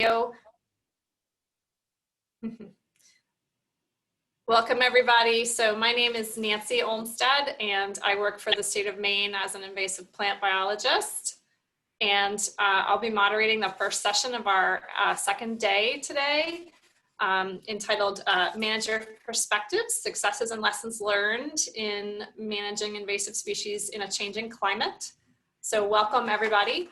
Welcome everybody. So my name is Nancy Olmstead and I work for the state of Maine as an invasive plant biologist. And I'll be moderating the first session of our second day today, entitled Manager Perspectives, Successes and Lessons Learned in Managing Invasive Species in a Changing Climate. So welcome everybody.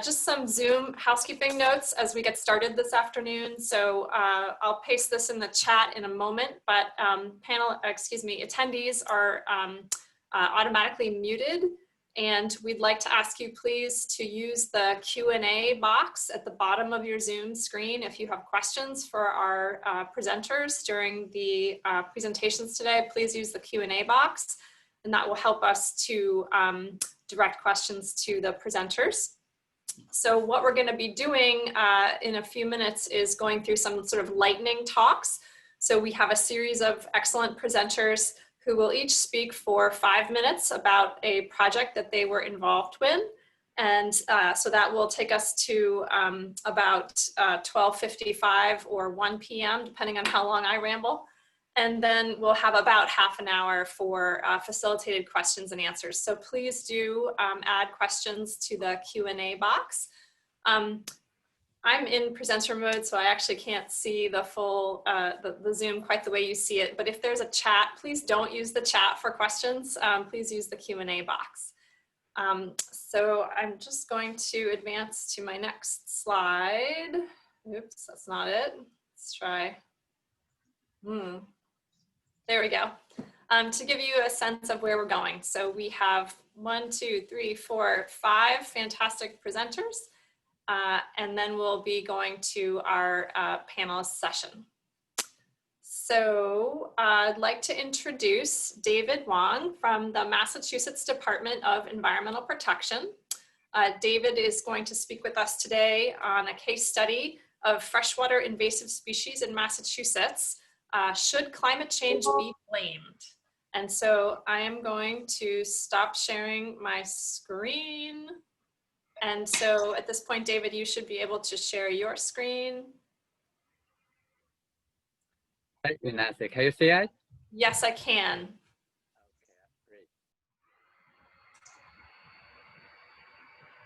Just some Zoom housekeeping notes as we get started this afternoon. So I'll paste this in the chat in a moment, but attendees are automatically muted. And we'd like to ask you please to use the Q&A box at the bottom of your Zoom screen if you have questions for our presenters during the presentations today. Please use the Q&A box, and that will help us to direct questions to the presenters. So what we're going to be doing in a few minutes is going through some sort of lightning talks. So we have a series of excellent presenters who will each speak for 5 minutes about a project that they were involved with. And so that will take us to about 12:55 or 1 p.m., depending on how long I ramble. And then we'll have about half an hour for facilitated questions and answers. So please do add questions to the Q&A box. I'm in presenter mode, so I actually can't see the full, the Zoom quite the way you see it. But if there's a chat, please don't use the chat for questions. Please use the Q&A box. So I'm just going to advance to my next slide. Oops, that's not it. Let's try. There we go. To give you a sense of where we're going. So we have 1, 2, 3, 4, 5 fantastic presenters. And then we'll be going to our panelist session. So I'd like to introduce David Wong from the Massachusetts Department of Environmental Protection. David is going to speak with us today on a case study of freshwater invasive species in Massachusetts. Should climate change be blamed? And so I am going to stop sharing my screen. And so at this point, David, you should be able to share your screen. Thank you, Nancy. Can you see it? Yes, I can. Okay,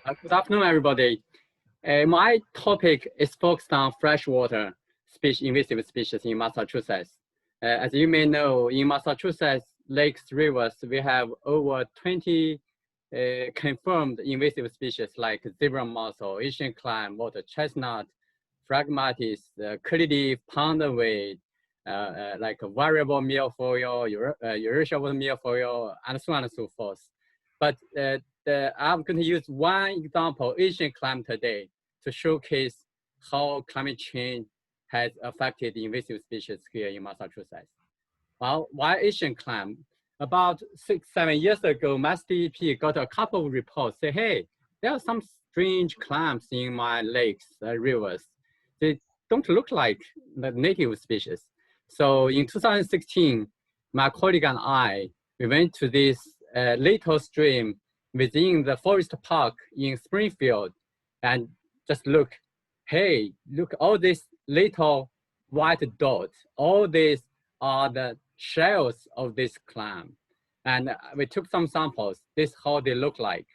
great. Good afternoon, everybody. My topic is focused on freshwater invasive species in Massachusetts. As you may know, in Massachusetts, lakes, rivers, we have over 20 confirmed invasive species like zebra mussel, Asian clam, water chestnut, Phragmites, curly-leaf, poundweed, like a variable milfoil, Eurasia water milfoil, and so on and so forth. But I'm going to use one example, Asian clam, today to showcase how climate change has affected invasive species here in Massachusetts. Well, why Asian clam? About 6-7 years ago, MassDEP got a couple of reports say, hey, there are some strange clams in my lakes, rivers. They don't look like the native species. So in 2016, my colleague and I, we went to this little stream within the forest park in Springfield and just look, hey, look, all these little white dots, all these are the shells of this clam. And we took some samples. This is how they look like.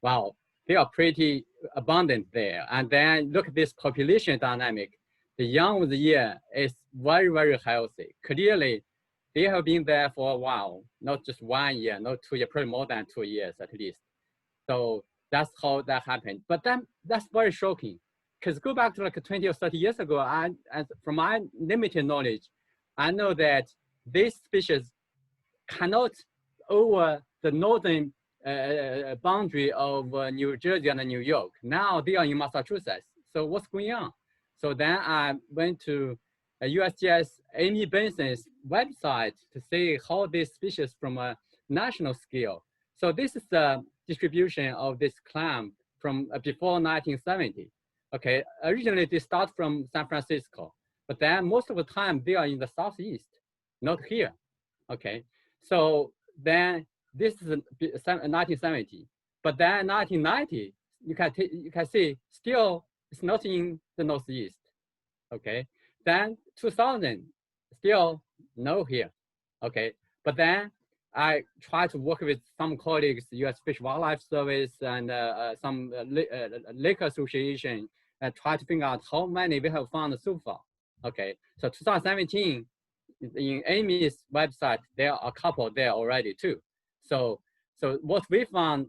Wow, they are pretty abundant there. And then look at this population dynamic. The young of the year is very, very healthy. Clearly, they have been there for a while, not just 1 year, not 2 years, probably more than 2 years at least. So that's how that happened. But then that's very shocking. Because go back to like 20 or 30 years ago, from my limited knowledge, I know that these species cannot over the northern boundary of New Jersey and New York. Now they are in Massachusetts. So what's going on? So then I went to USGS Amy Benson's website to see how this species from a national scale. So this is the distribution of this clam from before 1970. Okay, originally they start from San Francisco, but then most of the time they are in the southeast, not here. Okay, so then this is 1970, but then 1990, you can see still it's not in the northeast. Okay, then 2000, still no here. Okay, but then I try to work with some colleagues, U.S. Fish and Wildlife Service and some lake association, and try to figure out how many we have found so far. Okay, so 2017, in Amy's website, there are a couple there already too. So what we found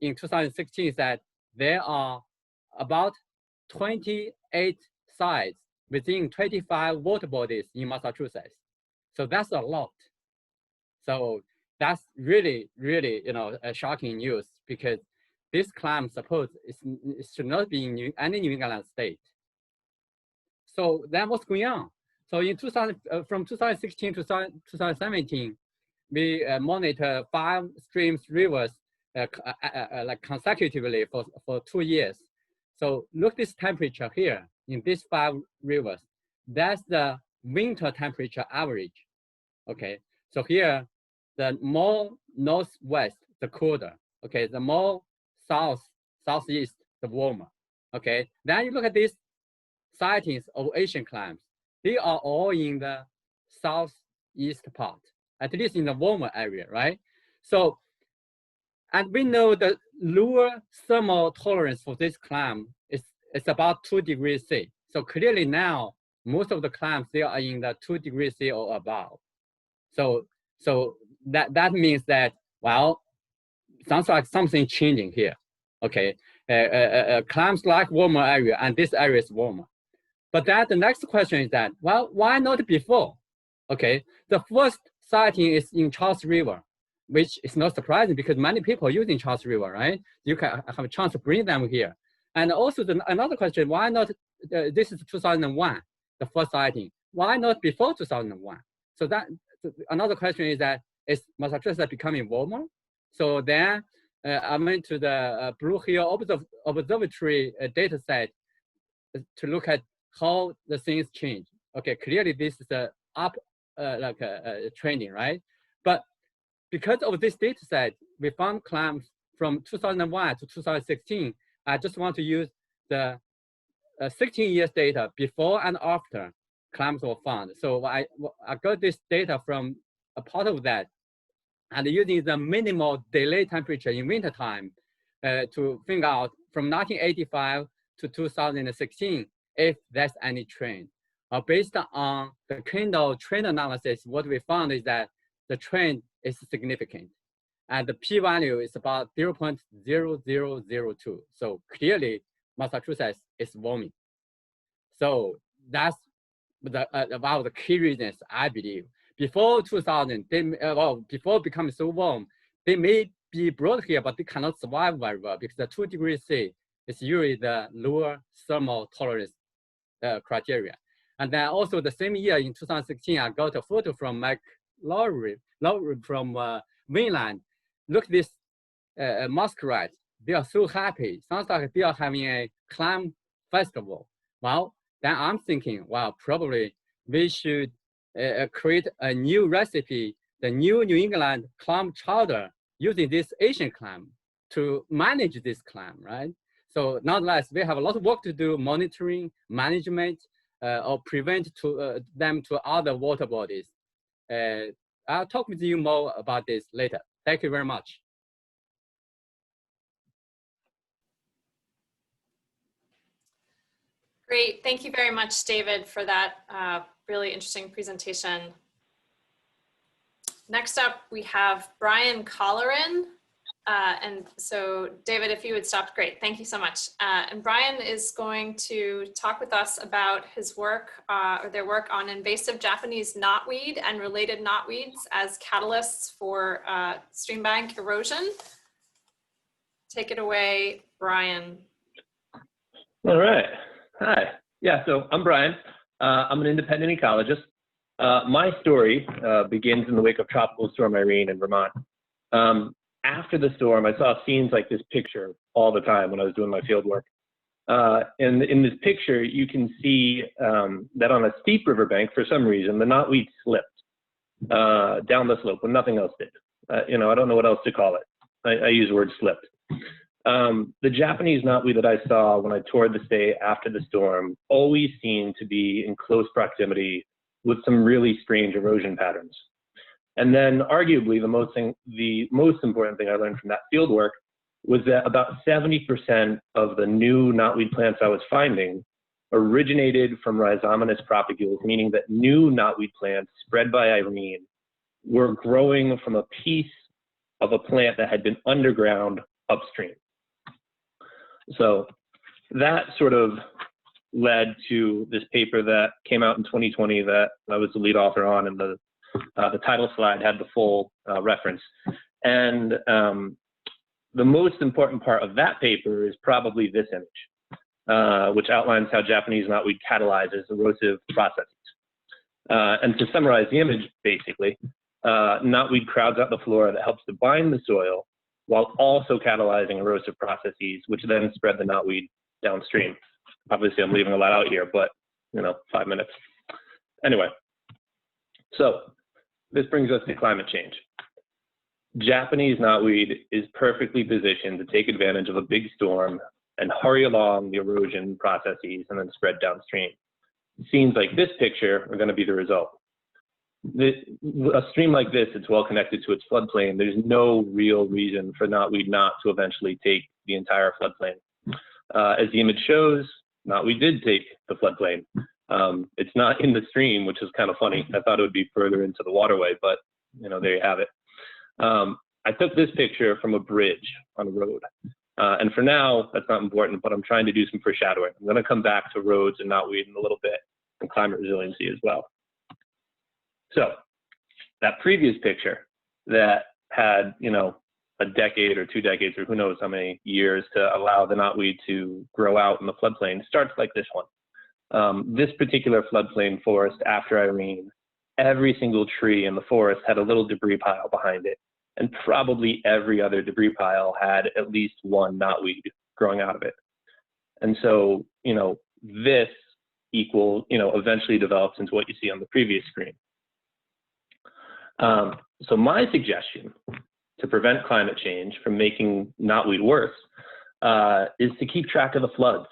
in 2016 is that there are about 28 sites within 25 water bodies in Massachusetts. So that's a lot. So that's really, really, a shocking news, because this clam suppose it should not be in any New England state. So then what's going on? So in from 2016 to 2017, we monitor 5 streams, rivers, like consecutively for 2 years. So look this temperature here in these 5 rivers. That's the winter temperature average. Okay, so here, the more northwest, the colder. Okay, the more southeast, the warmer. Okay, then you look at these sightings of Asian clams. They are all in the southeast part, at least in the warmer area, right? So, and we know the lower thermal tolerance for this clam is about 2 degrees C. So clearly now, most of the clams, they are in the 2 degrees C or above. So that means that, well, sounds like something changing here. Okay, clams like warmer area, and this area is warmer. But the next question is that, well, why not before? Okay, the first sighting is in Charles River, which is not surprising because many people are using Charles River, right? You can have a chance to bring them here. And also another question, why not, this is 2001, the first sighting. Why not before 2001? So another question is that, is Massachusetts becoming warmer? So then I went to the Blue Hill Observatory data set to look at how the things change. Okay, clearly this is up trending, right? But because of this data set, we found clams from 2001 to 2016. I just want to use the 16 years data before and after clams were found. So I got this data from a part of that, and using the minimal delay temperature in wintertime to figure out from 1985 to 2016 if there's any trend. Based on the Kendall trend analysis, what we found is that the trend is significant, and the p-value is about 0.0002. So clearly, Massachusetts is warming. So that's about the key reasons, I believe. Before 2000, before becoming so warm, they may be brought here, but they cannot survive very well because the 2 degrees C is usually the lower thermal tolerance criteria. And then also the same year in 2016, I got a photo from Mike Lowry from Mainland. Look at this muskrats. They are so happy. Sounds like they are having a clam festival. Well, then I'm thinking, well, probably we should create a new recipe, the new New England clam chowder, using this Asian clam to manage this clam, right? So nonetheless, we have a lot of work to do, monitoring, management, or prevent them to other water bodies. I'll talk with you more about this later. Thank you very much. Great, thank you very much, David, for that really interesting presentation. Next up, we have Brian Colleran. And so David, if you would stop, great, thank you so much. And Brian is going to talk with us about his work, or their work on invasive Japanese knotweed and related knotweeds as catalysts for streambank erosion. Take it away, Brian. All right. Hi. Yeah, so I'm Brian. I'm an independent ecologist. My story begins in the wake of Tropical Storm Irene in Vermont. After the storm, I saw scenes like this picture all the time when I was doing my field work. And in this picture, you can see that on a steep riverbank, for some reason, the knotweed slipped down the slope when nothing else did. I don't know what else to call it. I use the word slipped. The Japanese knotweed that I saw when I toured the state after the storm always seemed to be in close proximity with some really strange erosion patterns. And then arguably the most important thing I learned from that field work was that about 70% of the new knotweed plants I was finding originated from rhizomatous propagules, meaning that new knotweed plants spread by Irene were growing from a piece of a plant that had been underground upstream. So that sort of led to this paper that came out in 2020 that I was the lead author on, and the title slide had the full reference. And the most important part of that paper is probably this image, which outlines how Japanese knotweed catalyzes erosive processes. And to summarize the image, basically, knotweed crowds out the flora that helps to bind the soil while also catalyzing erosive processes, which then spread the knotweed downstream. Obviously, I'm leaving a lot out here, but 5 minutes. Anyway, so this brings us to climate change. Japanese knotweed is perfectly positioned to take advantage of a big storm and hurry along the erosion processes and then spread downstream. Scenes like this picture are going to be the result. A stream like this, it's well connected to its floodplain. There's no real reason for knotweed not to eventually take the entire floodplain. As the image shows, knotweed did take the floodplain. It's not in the stream, which is kind of funny. I thought it would be further into the waterway, but there you have it. I took this picture from a bridge on a road. And for now, that's not important, but I'm trying to do some foreshadowing. I'm going to come back to roads and knotweed in a little bit, and climate resiliency as well. So that previous picture that had, a decade or 2 decades or who knows how many years to allow the knotweed to grow out in the floodplain starts like this one. This particular floodplain forest after Irene, every single tree in the forest had a little debris pile behind it. And probably every other debris pile had at least one knotweed growing out of it. And so, this eventually develops into what you see on the previous screen. So my suggestion to prevent climate change from making knotweed worse is to keep track of the floods.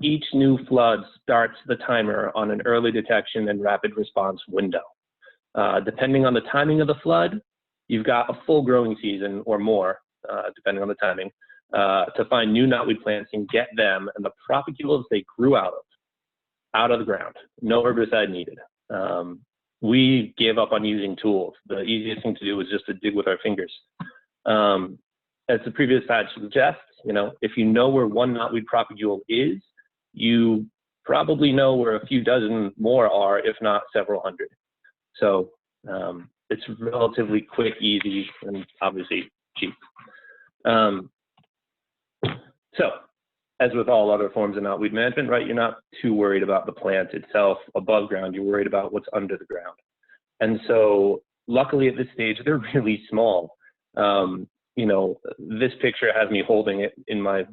Each new flood starts the timer on an early detection and rapid response window. Depending on the timing of the flood, you've got a full growing season or more, depending on the timing, to find new knotweed plants and get them and the propagules they grew out of the ground. No herbicide needed. We gave up on using tools. The easiest thing to do was just to dig with our fingers. As the previous slide suggests, if you know where one knotweed propagule is, you probably know where a few dozen more are, if not several hundred. So it's relatively quick, easy, and obviously cheap. So, as with all other forms of knotweed management, right, you're not too worried about the plant itself above ground. You're worried about what's under the ground. And so, luckily at this stage, they're really small. This picture has me holding it in my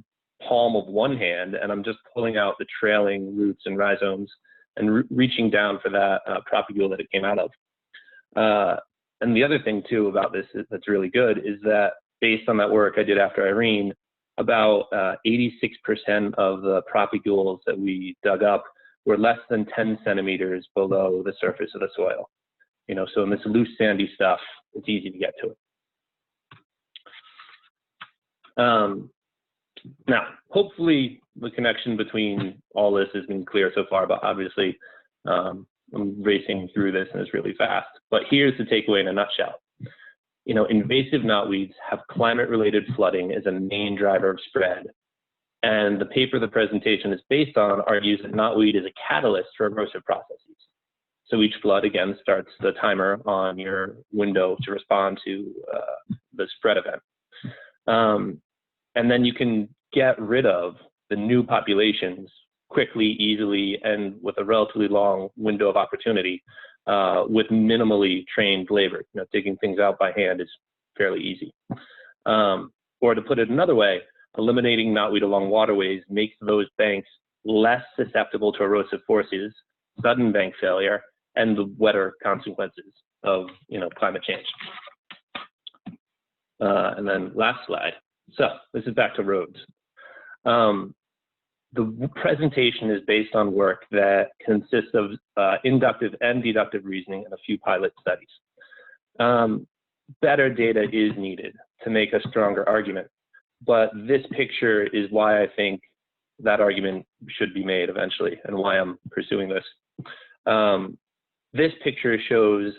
palm of one hand, and I'm just pulling out the trailing roots and rhizomes and reaching down for that propagule that it came out of. And the other thing too about this that's really good is that based on that work I did after Irene, about 86% of the propagules that we dug up were less than 10 centimeters below the surface of the soil. So in this loose sandy stuff, it's easy to get to it. Now, hopefully the connection between all this has been clear so far, but obviously I'm racing through this and it's really fast. But here's the takeaway in a nutshell. Invasive knotweeds have climate-related flooding as a main driver of spread. And the paper the presentation is based on argues that knotweed is a catalyst for erosive processes. So each flood, again, starts the timer on your window to respond to the spread event. And then you can get rid of the new populations quickly, easily, and with a relatively long window of opportunity with minimally trained labor. Digging things out by hand is fairly easy. Or to put it another way, eliminating knotweed along waterways makes those banks less susceptible to erosive forces, sudden bank failure, and the wetter consequences of climate change. And then last slide. So this is back to roads. The presentation is based on work that consists of inductive and deductive reasoning and a few pilot studies. Better data is needed to make a stronger argument, but this picture is why I think that argument should be made eventually and why I'm pursuing this. This picture shows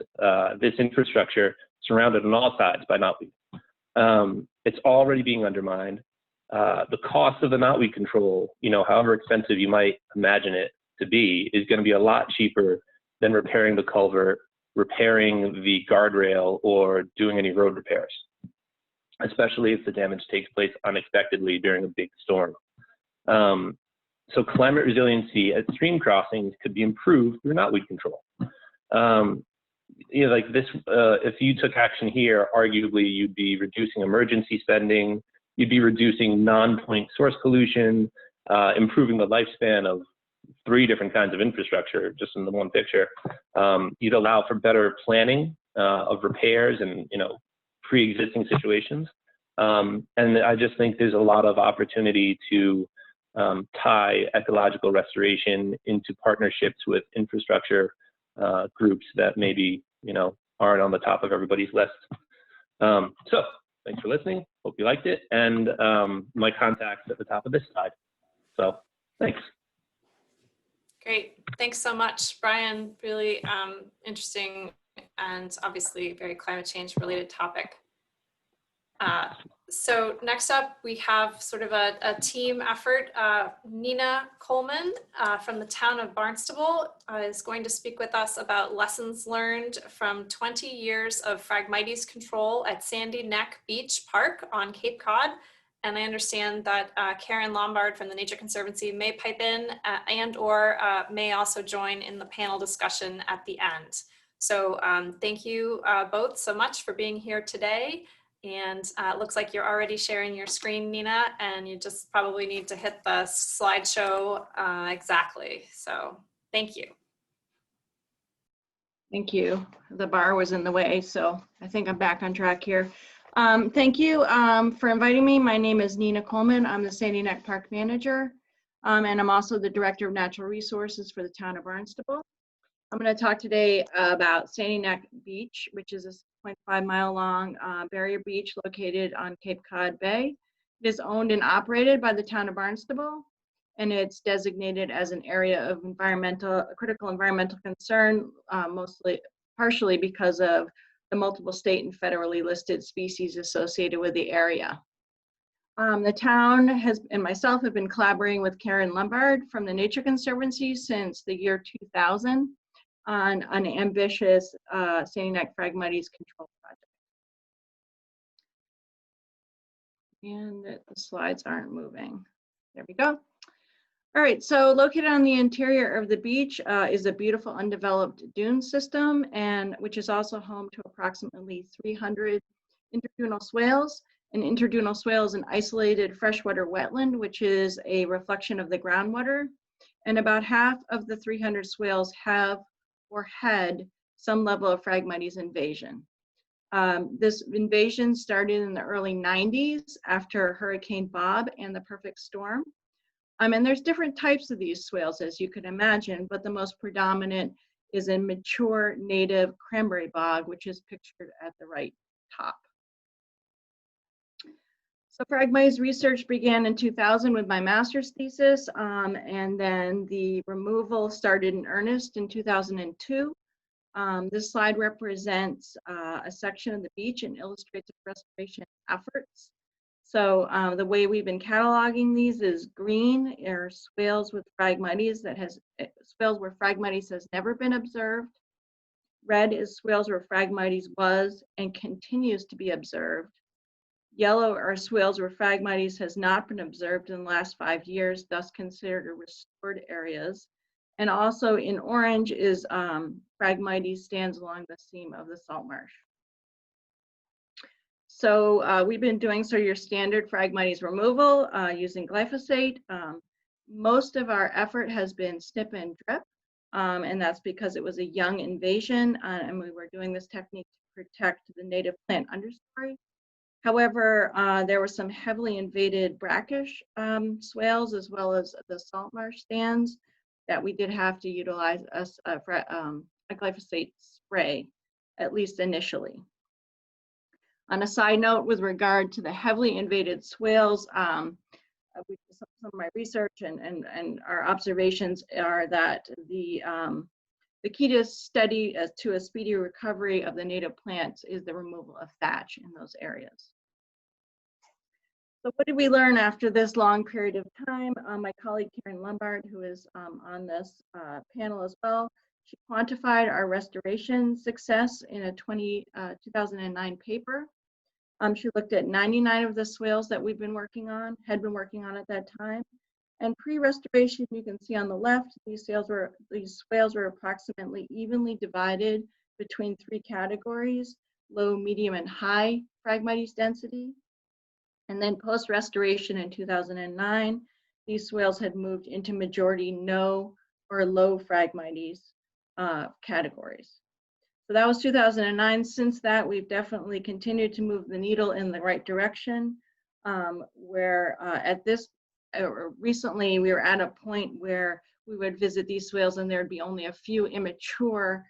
this infrastructure surrounded on all sides by knotweed. It's already being undermined. The cost of the knotweed control, however expensive you might imagine it to be, is going to be a lot cheaper than repairing the culvert, repairing the guardrail, or doing any road repairs, especially if the damage takes place unexpectedly during a big storm. So climate resiliency at stream crossings could be improved through knotweed control. Like this, if you took action here, arguably you'd be reducing emergency spending, you'd be reducing non-point source pollution, improving the lifespan of 3 different kinds of infrastructure just in the one picture. You'd allow for better planning of repairs and pre-existing situations. And I just think there's a lot of opportunity to tie ecological restoration into partnerships with infrastructure groups that maybe aren't on the top of everybody's list. So thanks for listening. Hope you liked it. And my contact's at the top of this slide. So thanks. Great. Thanks so much, Brian. Really interesting and obviously very climate change related topic. So next up, we have sort of a team effort. Nina Coleman from the town of Barnstable is going to speak with us about lessons learned from 20 years of Phragmites control at Sandy Neck Beach Park on Cape Cod. And I understand that Karen Lombard from the Nature Conservancy may pipe in and/or may also join in the panel discussion at the end. So thank you both so much for being here today. And it looks like you're already sharing your screen, Nina, and you just probably need to hit the slideshow exactly. So thank you. Thank you. The bar was in the way, so I think I'm back on track here. Thank you for inviting me. My name is Nina Coleman. I'm the Sandy Neck Park Manager, and I'm also the Director of Natural Resources for the town of Barnstable. I'm going to talk today about Sandy Neck Beach, which is a 6.5 mile long barrier beach located on Cape Cod Bay. It is owned and operated by the town of Barnstable, and it's designated as an area of critical environmental concern, partially because of the multiple state and federally listed species associated with the area. The town and myself have been collaborating with Karen Lombard from the Nature Conservancy since the year 2000 on an ambitious Sandy Neck Phragmites control project. And the slides aren't moving. There we go. All right, so located on the interior of the beach is a beautiful undeveloped dune system, which is also home to approximately 300 interdunal swales. An interdunal swale is an isolated freshwater wetland, which is a reflection of the groundwater. And about half of the 300 swales have or had some level of Phragmites invasion. This invasion started in the early 90s after Hurricane Bob and the perfect storm. And there's different types of these swales, as you can imagine, but the most predominant is a mature native cranberry bog, which is pictured at the right top. So Phragmites research began in 2000 with my master's thesis, and then the removal started in earnest in 2002. This slide represents a section of the beach and illustrates restoration efforts. So the way we've been cataloging these is green are swales with Phragmites swales where Phragmites has never been observed. Red is swales where Phragmites was and continues to be observed. Yellow are swales where Phragmites has not been observed in the last 5 years, thus considered restored areas. And also in orange is Phragmites stands along the seam of the salt marsh. So we've been doing your standard Phragmites removal using glyphosate. Most of our effort has been snip and drip, and that's because it was a young invasion, and we were doing this technique to protect the native plant understory. However, there were some heavily invaded brackish swales as well as the salt marsh stands that we did have to utilize a glyphosate spray, at least initially. On a side note, with regard to the heavily invaded swales, some of my research and our observations are that the key to to a speedy recovery of the native plants is the removal of thatch in those areas. So what did we learn after this long period of time? My colleague Karen Lombard, who is on this panel as well, she quantified our restoration success in a 2009 paper. She looked at 99 of the swales that had been working on at that time. And pre-restoration, you can see on the left, these swales were approximately evenly divided between 3 categories: low, medium, and high Phragmites density. And then post-restoration in 2009, these swales had moved into majority no or low Phragmites categories. So that was 2009. Since that, we've definitely continued to move the needle in the right direction, where recently we were at a point where we would visit these swales and there'd be only a few immature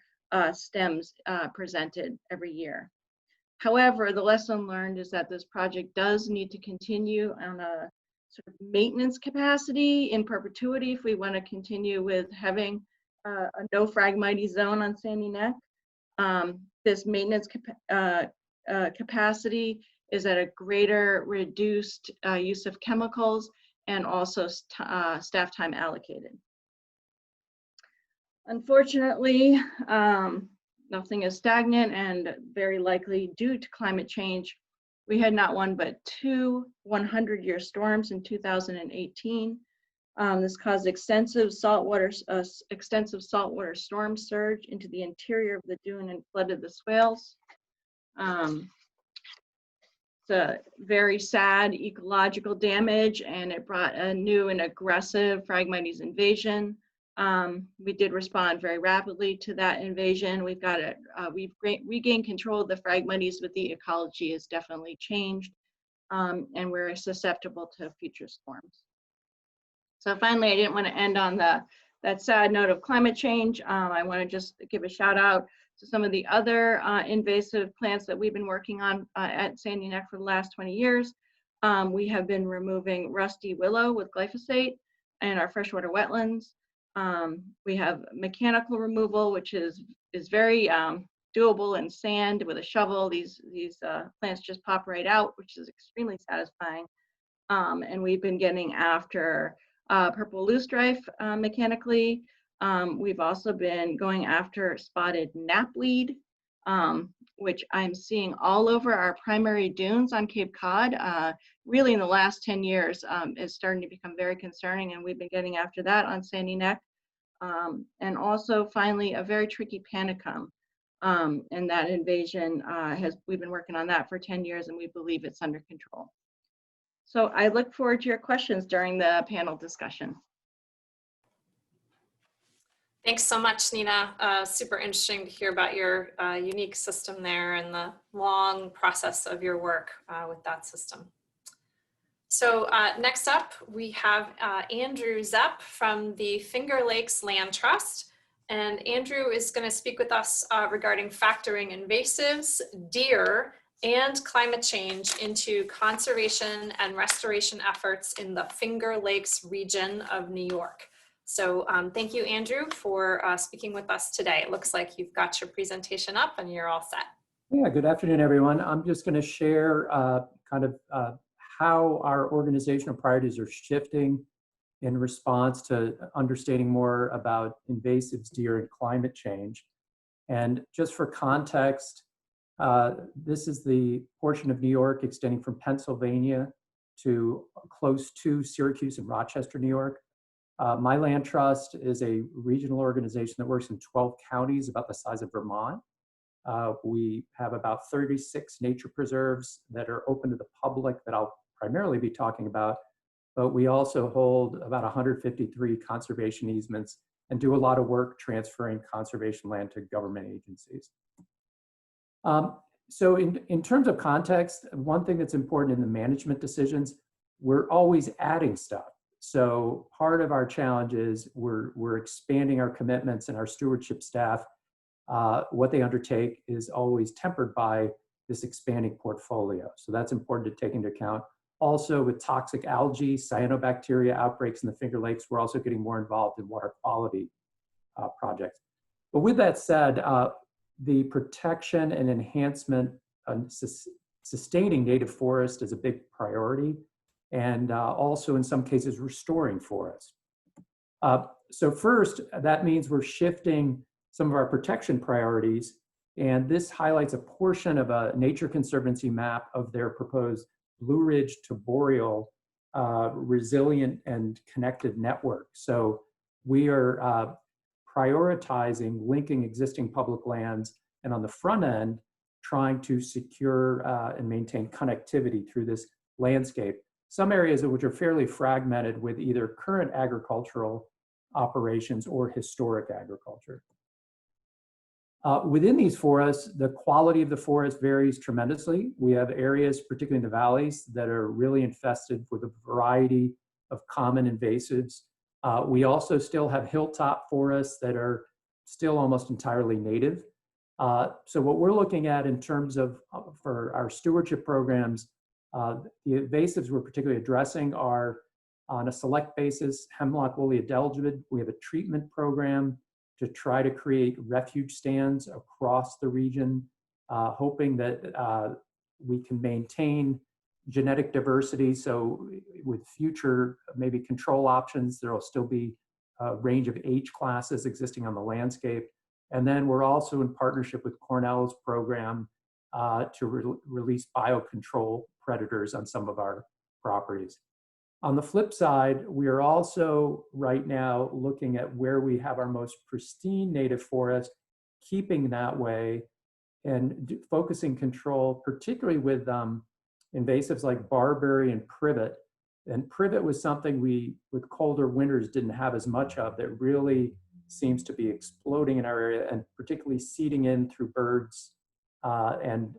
stems presented every year. However, the lesson learned is that this project does need to continue on a sort of maintenance capacity in perpetuity if we want to continue with having a no Phragmites zone on Sandy Neck. This maintenance capacity is at a greater reduced use of chemicals and also staff time allocated. Unfortunately, nothing is stagnant, and very likely due to climate change, we had not one but 2 100-year storms in 2018. This caused extensive saltwater storm surge into the interior of the dune and flooded the swales. It's a very sad ecological damage, and it brought a new and aggressive Phragmites invasion. We did respond very rapidly to that invasion. We've regained control of the Phragmites, but the ecology has definitely changed, and we're susceptible to future storms. So finally, I didn't want to end on that sad note of climate change. I want to just give a shout out to some of the other invasive plants that we've been working on at Sandy Neck for the last 20 years. We have been removing rusty willow with glyphosate in our freshwater wetlands. We have mechanical removal, which is very doable in sand with a shovel. These plants just pop right out, which is extremely satisfying. And we've been getting after purple loosestrife mechanically. We've also been going after spotted knapweed, which I'm seeing all over our primary dunes on Cape Cod. Really in the last 10 years, it's starting to become very concerning, and we've been getting after that on Sandy Neck. And also finally, a very tricky panicum. And that invasion, we've been working on that for 10 years, and we believe it's under control. So I look forward to your questions during the panel discussion. Thanks so much, Nina. Super interesting to hear about your unique system there and the long process of your work with that system. So next up, we have Andrew Zepp from the Finger Lakes Land Trust. And Andrew is going to speak with us regarding factoring invasives, deer, and climate change into conservation and restoration efforts in the Finger Lakes region of New York. So thank you, Andrew, for speaking with us today. It looks like you've got your presentation up and you're all set. Yeah, good afternoon, everyone. I'm just going to share how our organizational priorities are shifting in response to understanding more about invasives, deer, and climate change. And just for context, this is the portion of New York extending from Pennsylvania to close to Syracuse and Rochester, New York. My land trust is a regional organization that works in 12 counties, about the size of Vermont. We have about 36 nature preserves that are open to the public that I'll primarily be talking about, but we also hold about 153 conservation easements and do a lot of work transferring conservation land to government agencies. So in terms of context, one thing that's important in the management decisions, we're always adding stuff. So part of our challenge is we're expanding our commitments, and our stewardship staff, what they undertake is always tempered by this expanding portfolio. So that's important to take into account. Also, with toxic algae, cyanobacteria outbreaks in the Finger Lakes, we're also getting more involved in water quality projects. But with that said, the protection and enhancement and sustaining native forest is a big priority, and also in some cases restoring forest. So first, that means we're shifting some of our protection priorities, and this highlights a portion of a Nature Conservancy map of their proposed Blue Ridge to Boreal resilient and connected network. So we are prioritizing linking existing public lands, and on the front end, trying to secure and maintain connectivity through this landscape. Some areas of which are fairly fragmented with either current agricultural operations or historic agriculture. Within these forests, the quality of the forest varies tremendously. We have areas, particularly in the valleys, that are really infested with a variety of common invasives. We also still have hilltop forests that are still almost entirely native. So what we're looking at in terms of, for our stewardship programs, the invasives we're particularly addressing are, on a select basis, hemlock woolly adelgid. We have a treatment program to try to create refuge stands across the region, hoping that we can maintain genetic diversity. So with future maybe control options, there will still be a range of age classes existing on the landscape. And then we're also in partnership with Cornell's program to release biocontrol predators on some of our properties. On the flip side, we are also right now looking at where we have our most pristine native forest, keeping that way, and focusing control, particularly with invasives like barberry and privet. And privet was something we, with colder winters, didn't have as much of, that really seems to be exploding in our area, and particularly seeding in through birds and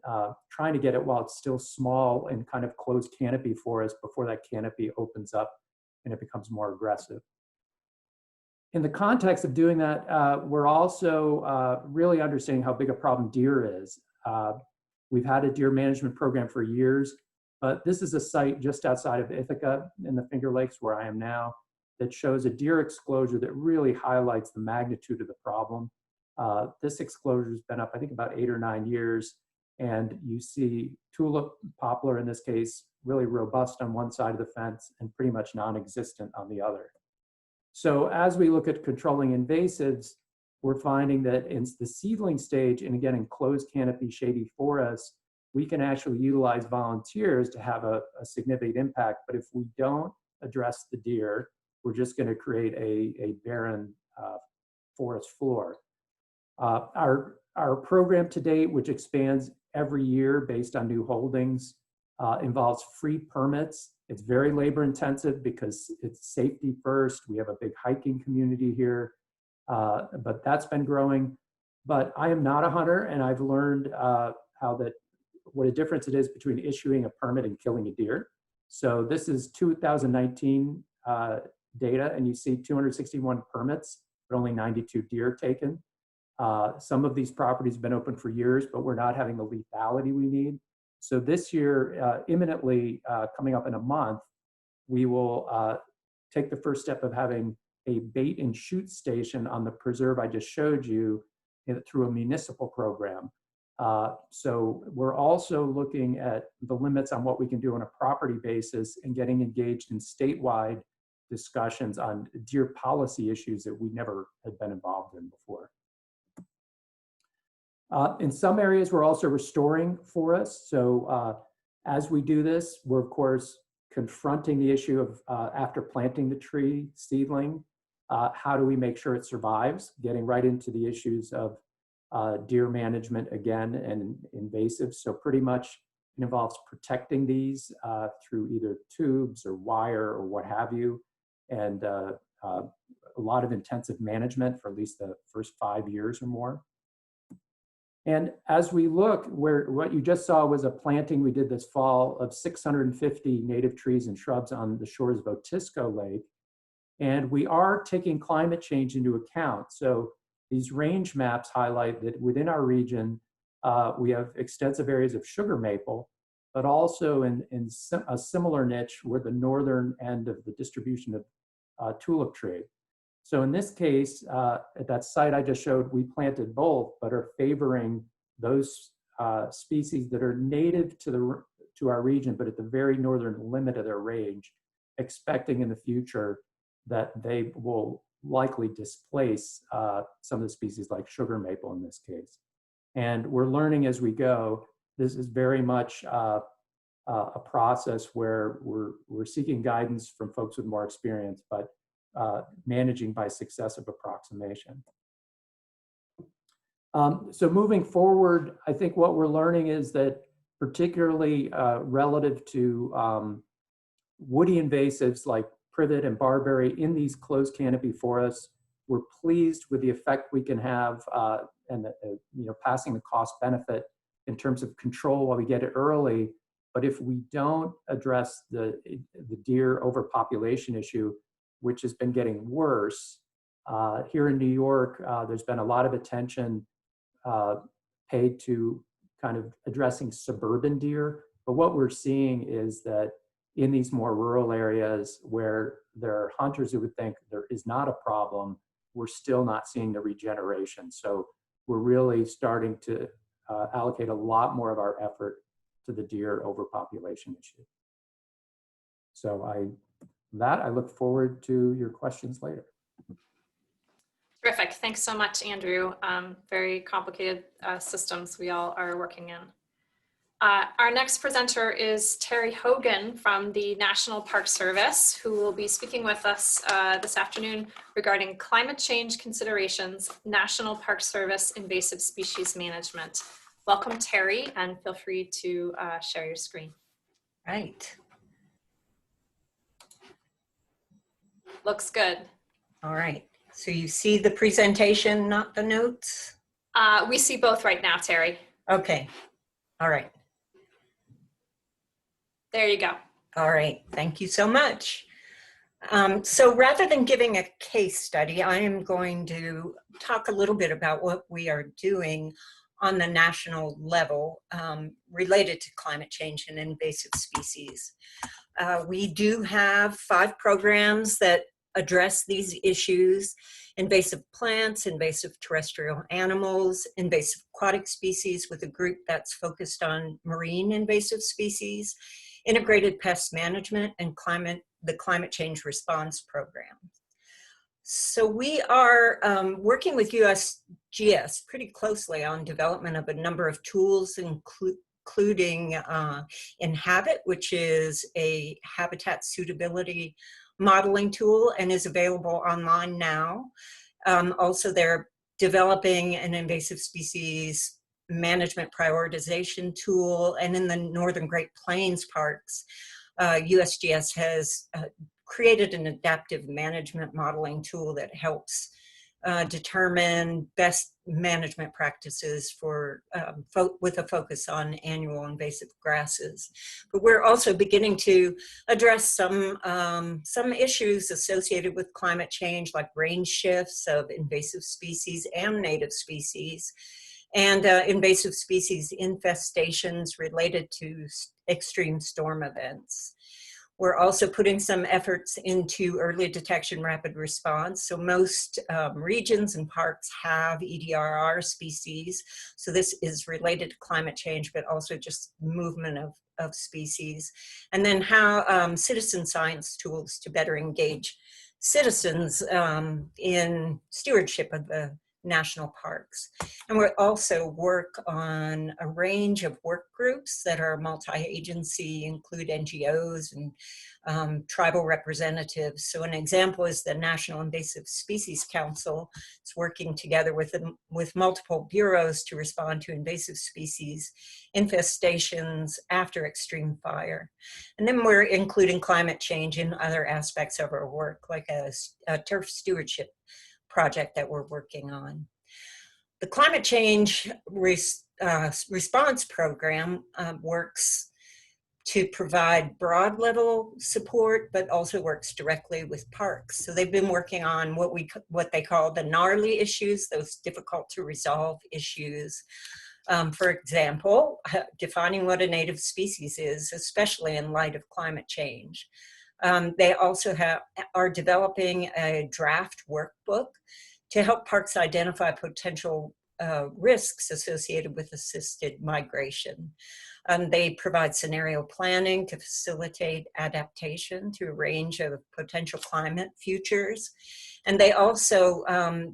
trying to get it while it's still small and kind of closed canopy forest before that canopy opens up and it becomes more aggressive. In the context of doing that, we're also really understanding how big a problem deer is. We've had a deer management program for years, but this is a site just outside of Ithaca in the Finger Lakes, where I am now, that shows a deer exclosure that really highlights the magnitude of the problem. This exclosure has been up, I think, about 8 or 9 years, and you see tulip poplar, in this case, really robust on one side of the fence and pretty much non-existent on the other. So as we look at controlling invasives, we're finding that in the seedling stage, and again in closed canopy shady forests, we can actually utilize volunteers to have a significant impact. But if we don't address the deer, we're just going to create a barren forest floor. Our program to date, which expands every year based on new holdings, involves free permits. It's very labor intensive because it's safety first. We have a big hiking community here, but that's been growing. But I am not a hunter, and I've learned what a difference it is between issuing a permit and killing a deer. So this is 2019 data, and you see 261 permits, but only 92 deer taken. Some of these properties have been open for years, but we're not having the lethality we need. So this year, imminently, coming up in a month, we will take the first step of having a bait and shoot station on the preserve I just showed you through a municipal program. So we're also looking at the limits on what we can do on a property basis and getting engaged in statewide discussions on deer policy issues that we never had been involved in before. In some areas, we're also restoring forests. So as we do this, we're of course confronting the issue of after planting the tree seedling, how do we make sure it survives? Getting right into the issues of deer management again and invasives. So pretty much it involves protecting these through either tubes or wire or what have you, and a lot of intensive management for at least the first 5 years or more. And as we look, what you just saw was a planting we did this fall of 650 native trees and shrubs on the shores of Otisco Lake. And we are taking climate change into account. So these range maps highlight that within our region, we have extensive areas of sugar maple, but also in a similar niche, we're the northern end of the distribution of tulip tree. So in this case, at that site I just showed, we planted both, but are favoring those species that are native to our region, but at the very northern limit of their range, expecting in the future that they will likely displace some of the species like sugar maple in this case. And we're learning as we go. This is very much a process where we're seeking guidance from folks with more experience, but managing by successive approximation. So moving forward, I think what we're learning is that particularly relative to woody invasives like privet and barberry in these closed canopy forests, we're pleased with the effect we can have and passing the cost benefit in terms of control while we get it early. But if we don't address the deer overpopulation issue, which has been getting worse, here in New York, there's been a lot of attention paid to kind of addressing suburban deer. But what we're seeing is that in these more rural areas where there are hunters who would think there is not a problem, we're still not seeing the regeneration. So we're really starting to allocate a lot more of our effort to the deer overpopulation issue. So I look forward to your questions later. Terrific. Thanks so much, Andrew. Very complicated systems we all are working in. Our next presenter is Terri Hogan from the National Park Service, who will be speaking with us this afternoon regarding climate change considerations, National Park Service invasive species management. Welcome, Terri, and feel free to share your screen. Right. Looks good. All right. So you see the presentation, not the notes? We see both right now, Terri. Okay. All right. There you go. All right. Thank you so much. So rather than giving a case study, I am going to talk a little bit about what we are doing on the national level related to climate change and invasive species. We do have 5 programs that address these issues: invasive plants, invasive terrestrial animals, invasive aquatic species with a group that's focused on marine invasive species, integrated pest management, and the climate change response program. So we are working with USGS pretty closely on development of a number of tools, including Inhabit, which is a habitat suitability modeling tool and is available online now. Also, they're developing an invasive species management prioritization tool, and in the Northern Great Plains parks, USGS has created an adaptive management modeling tool that helps determine best management practices for with a focus on annual invasive grasses. But we're also beginning to address some issues associated with climate change, like range shifts of invasive species and native species, and invasive species infestations related to extreme storm events. We're also putting some efforts into early detection, rapid response. So most regions and parks have EDRR species. So this is related to climate change, but also just movement of species. And then how citizen science tools to better engage citizens in stewardship of the national parks. And we also work on a range of work groups that are multi-agency, include NGOs and tribal representatives. So an example is the National Invasive Species Council. It's working together with multiple bureaus to respond to invasive species infestations after extreme fire. And then we're including climate change in other aspects of our work, like a turf stewardship project that we're working on. The climate change response program works to provide broad level support, but also works directly with parks. So they've been working on what they call the gnarly issues, those difficult to resolve issues. For example, defining what a native species is, especially in light of climate change. They also are developing a draft workbook to help parks identify potential risks associated with assisted migration. They provide scenario planning to facilitate adaptation to a range of potential climate futures. And they also,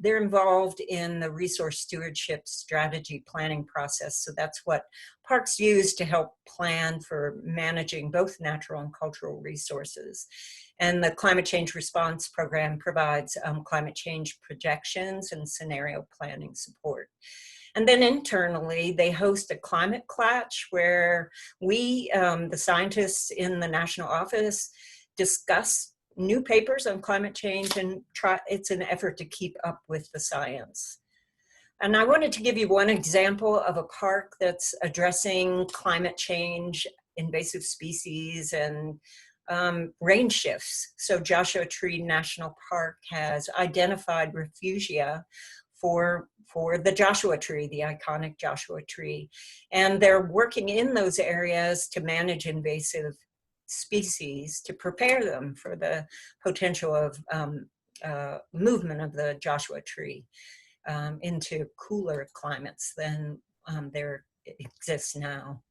they're involved in the resource stewardship strategy planning process. So that's what parks use to help plan for managing both natural and cultural resources. And the climate change response program provides climate change projections and scenario planning support. And then internally, they host a climate clatch where we, the scientists in the national office, discuss new papers on climate change, and it's an effort to keep up with the science. And I wanted to give you one example of a park that's addressing climate change, invasive species, and range shifts. So Joshua Tree National Park has identified refugia for the Joshua tree, the iconic Joshua tree. And they're working in those areas to manage invasive species to prepare them for the potential of movement of the Joshua tree into cooler climates than there exists now.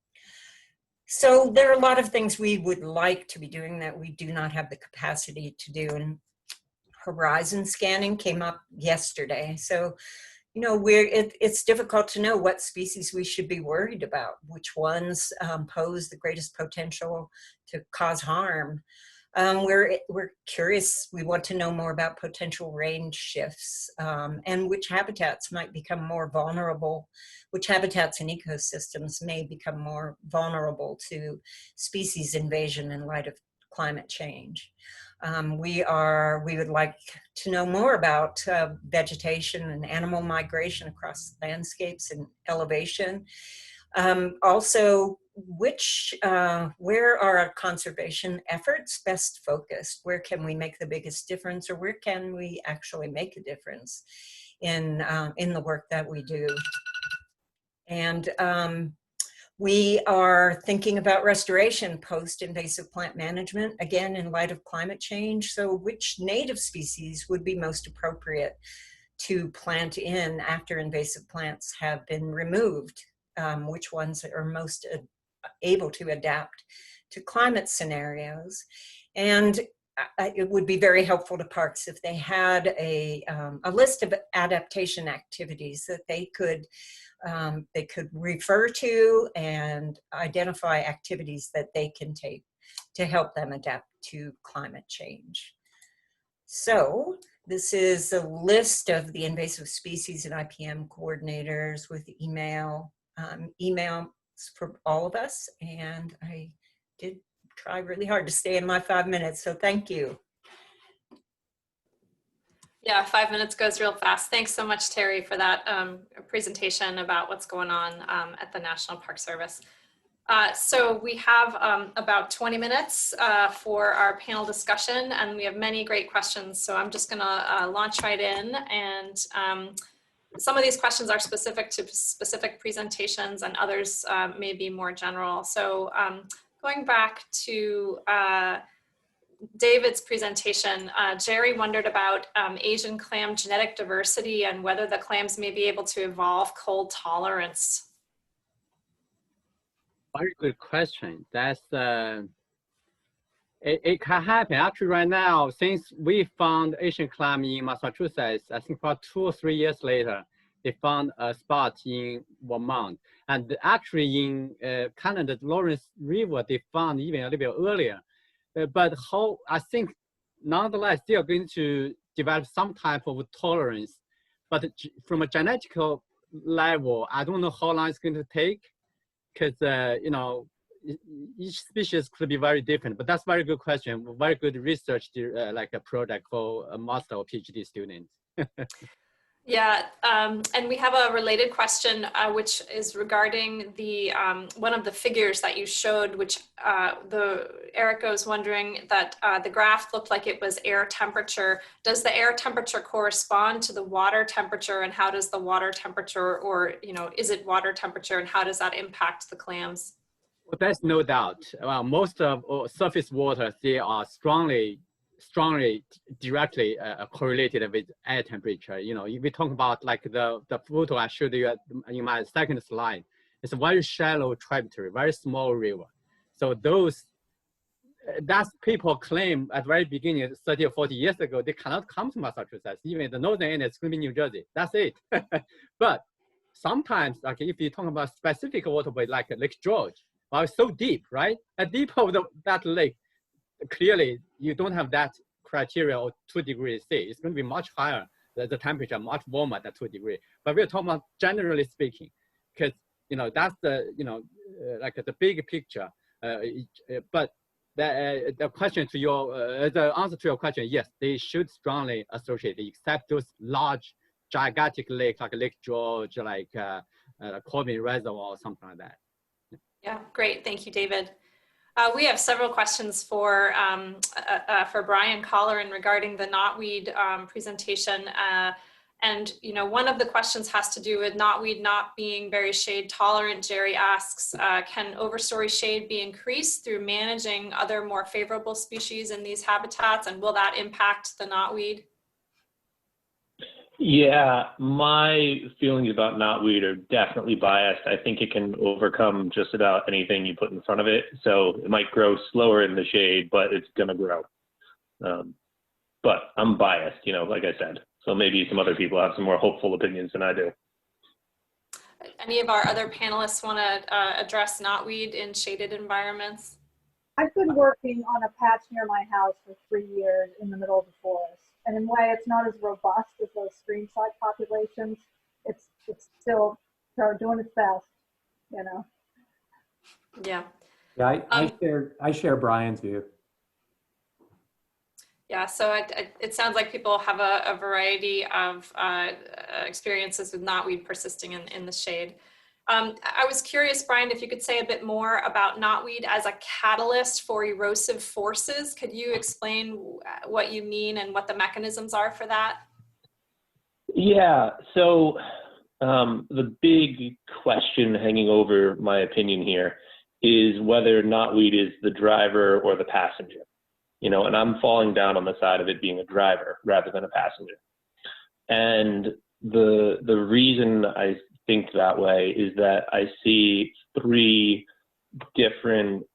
So there are a lot of things we would like to be doing that we do not have the capacity to do. And horizon scanning came up yesterday. So, you know, it's difficult to know what species we should be worried about, which ones pose the greatest potential to cause harm. We're curious, we want to know more about potential range shifts and which habitats might become more vulnerable, which habitats and ecosystems may become more vulnerable to species invasion in light of climate change. We would like to know more about vegetation and animal migration across landscapes and elevation. Also, where are our conservation efforts best focused? Where can we make the biggest difference, or where can we actually make a difference in the work that we do? And we are thinking about restoration post-invasive plant management, again, in light of climate change. So which native species would be most appropriate to plant in after invasive plants have been removed? Which ones are most able to adapt to climate scenarios? And it would be very helpful to parks if they had a list of adaptation activities that they could refer to and identify activities that they can take to help them adapt to climate change. So this is a list of the invasive species and IPM coordinators with emails for all of us. And I did try really hard to stay in my 5 minutes, so thank you. Yeah, 5 minutes goes real fast. Thanks so much, Terri, for that presentation about what's going on at the National Park Service. So we have about 20 minutes for our panel discussion, and we have many great questions. So I'm just gonna launch right in, and some of these questions are specific to specific presentations, and others may be more general. So going back to David's presentation, Jerry wondered about Asian clam genetic diversity and whether the clams may be able to evolve cold tolerance. Very good question. That's it can happen. Actually, right now, since we found Asian clam in Massachusetts, I think about 2 or 3 years later, they found a spot in Vermont. And actually in Canada, the Lawrence River, they found even a little bit earlier. But how, I think, nonetheless, they are going to develop some type of tolerance. But from a genetical level, I don't know how long it's going to take, because, you know, each species could be very different. But that's a very good question. Very good research, like a project for a master or PhD student. Yeah, and we have a related question, which is regarding the one of the figures that you showed, which Eric was wondering that the graph looked like it was air temperature. Does the air temperature correspond to the water temperature, and how does the water temperature, or is it water temperature, and how does that impact the clams? Well, there's no doubt. Most of surface waters, they are strongly directly correlated with air temperature. If we talk about like the photo I showed you in my second slide, it's a very shallow tributary, very small river. So that's people claim at the very beginning, 30 or 40 years ago, they cannot come to Massachusetts. Even the northern end is New Jersey. That's it. But sometimes, like if you talk about specific waterway like Lake George, it's so deep, right? At deep of that lake, clearly you don't have that criteria of 2 degrees C. It's going to be much higher, the temperature much warmer than 2 degrees. But we're talking about generally speaking, because that's the like the big picture. But the question to your the answer to your question, yes, they should strongly associate, except those large gigantic lakes like Lake George, like Coleman Reservoir or something like that. Yeah, great. Thank you, David. We have several questions for Brian Colleran regarding the knotweed presentation. And one of the questions has to do with knotweed not being very shade tolerant. Jerry asks, can overstory shade be increased through managing other more favorable species in these habitats, and will that impact the knotweed? Yeah, my feelings about knotweed are definitely biased. I think it can overcome just about anything you put in front of it. So it might grow slower in the shade, but it's going to grow. But I'm biased, like I said. So maybe some other people have some more hopeful opinions than I do. Any of our other panelists want to address knotweed in shaded environments? I've been working on a patch near my house for 3 years in the middle of the forest. And in a way, it's not as robust as those stream side populations. It's still doing its best, Yeah. Yeah, I share Brian's view. Yeah, so it sounds like people have a variety of experiences with knotweed persisting in the shade. I was curious, Brian, if you could say a bit more about knotweed as a catalyst for erosive forces. Could you explain what you mean and what the mechanisms are for that? Yeah, so the big question hanging over my opinion here is whether knotweed is the driver or the passenger. And I'm falling down on the side of it being a driver rather than a passenger. And the reason I think that way is that I see 3 different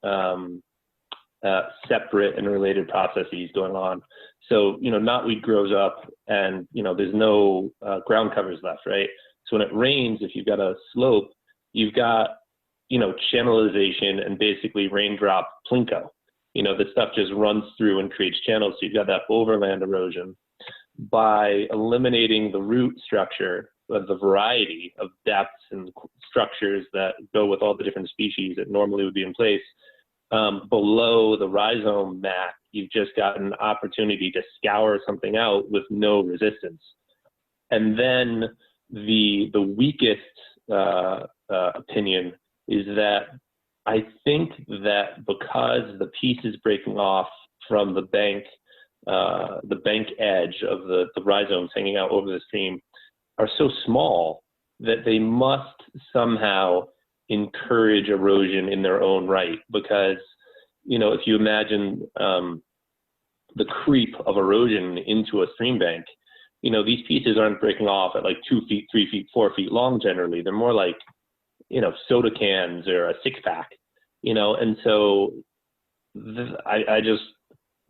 separate and related processes going on. So, knotweed grows up and, there's no ground covers left, right? So when it rains, if you've got a slope, you've got, channelization and basically raindrop plinko. The stuff just runs through and creates channels. So you've got that overland erosion. By eliminating the root structure, the variety of depths and structures that go with all the different species that normally would be in place, below the rhizome mat, you've just got an opportunity to scour something out with no resistance. And then the weakest opinion is that I think that because the piece is breaking off from the bank edge of the rhizomes hanging out over the stream are so small that they must somehow encourage erosion in their own right. Because, if you imagine the creep of erosion into a stream bank, these pieces aren't breaking off at like 2 feet, 3 feet, 4 feet long generally. They're more like, soda cans or a 6-pack, and so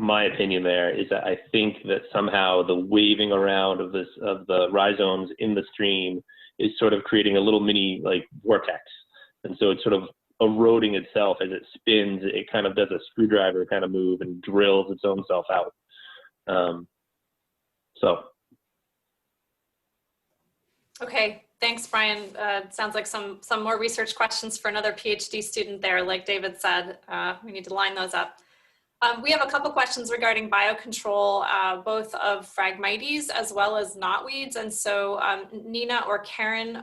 my opinion there is that I think that somehow the waving around of the rhizomes in the stream is sort of creating a little mini like vortex. And so it's sort of eroding itself as it spins. It kind of does a screwdriver kind of move and drills its own self out. Okay, thanks, Brian. Sounds like some more research questions for another PhD student there, like David said. We need to line those up. We have a couple questions regarding biocontrol, both of Phragmites as well as knotweeds. And so Nina or Karen,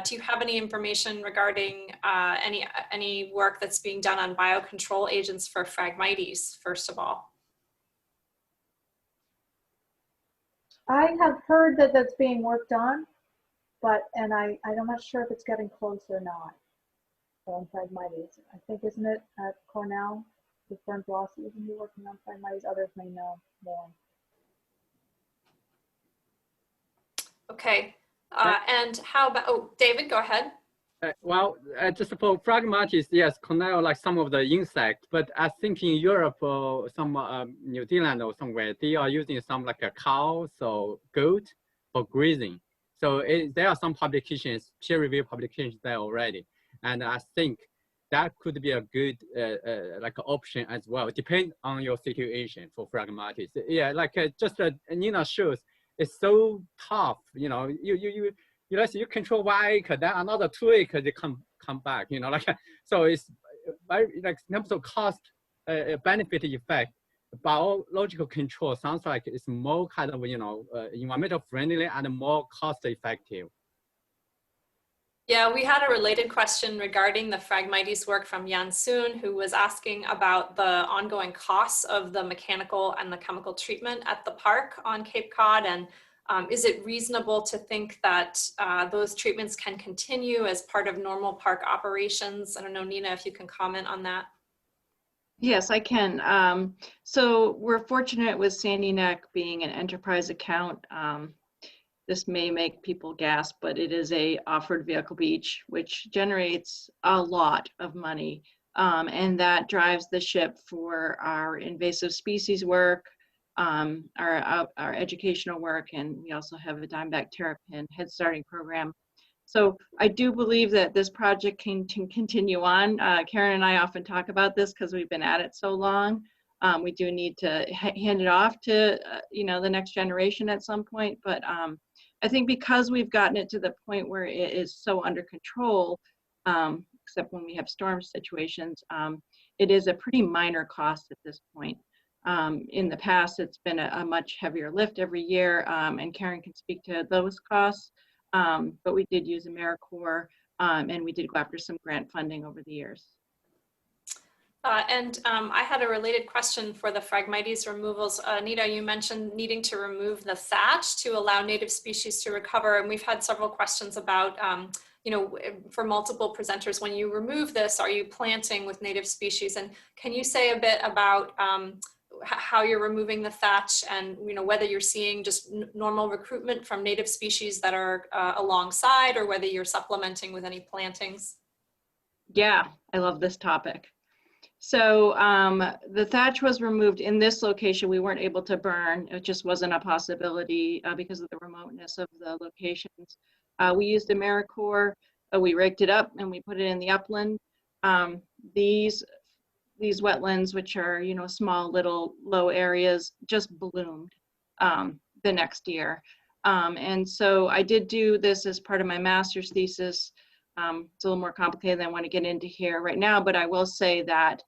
do you have any information regarding any work that's being done on biocontrol agents for Phragmites, first of all? I have heard that that's being worked on, but, and I'm not sure if it's getting close or not. On Phragmites, I think, isn't it at Cornell? With Bernd Blasi, isn't he working on Phragmites? Others may know more. Okay, and how about, oh, David, go ahead. Just for Phragmites, yes, Cornell, like some of the insects, but I think in Europe or some New Zealand or somewhere, they are using some like a cow, so goat for grazing. So there are some publications, peer-reviewed publications there already. And I think that could be a good like option as well. Depend on your situation for Phragmites. Yeah, like just Nina shows, it's so tough. You know, you control 1 acre, then another 2 acres they come back. You know, like so it's very like in terms of cost benefit effect. Biological control sounds like it's more kind of environmental friendly and more cost effective. Yeah, we had a related question regarding the Phragmites work from Jan Soon, who was asking about the ongoing costs of the mechanical and the chemical treatment at the park on Cape Cod. And is it reasonable to think that those treatments can continue as part of normal park operations? I don't know, Nina, if you can comment on that. Yes, I can. So we're fortunate with Sandy Neck being an enterprise account. This may make people gasp, but it is a offered vehicle beach, which generates a lot of money. And that drives the ship for our invasive species work, our educational work, and we also have a dimeback terrapin head starting program. So I do believe that this project can continue on. Karen and I often talk about this because we've been at it so long. We do need to hand it off to the next generation at some point, but I think because we've gotten it to the point where it is so under control, except when we have storm situations, it is a pretty minor cost at this point. In the past, it's been a much heavier lift every year, and Karen can speak to those costs, but we did use AmeriCorps, and we did go after some grant funding over the years. I had a related question for the Phragmites removals. Nita, you mentioned needing to remove the thatch to allow native species to recover. And we've had several questions about, for multiple presenters, when you remove this, are you planting with native species? And can you say a bit about how you're removing the thatch and, whether you're seeing just normal recruitment from native species that are alongside, or whether you're supplementing with any plantings? Yeah, I love this topic. So the thatch was removed in this location. We weren't able to burn. It just wasn't a possibility because of the remoteness of the locations. We used AmeriCorps. We raked it up and we put it in the upland. These wetlands, which are small little low areas, just bloomed the next year. And so I did do this as part of my master's thesis. It's a little more complicated than I want to get into here right now, but I will say that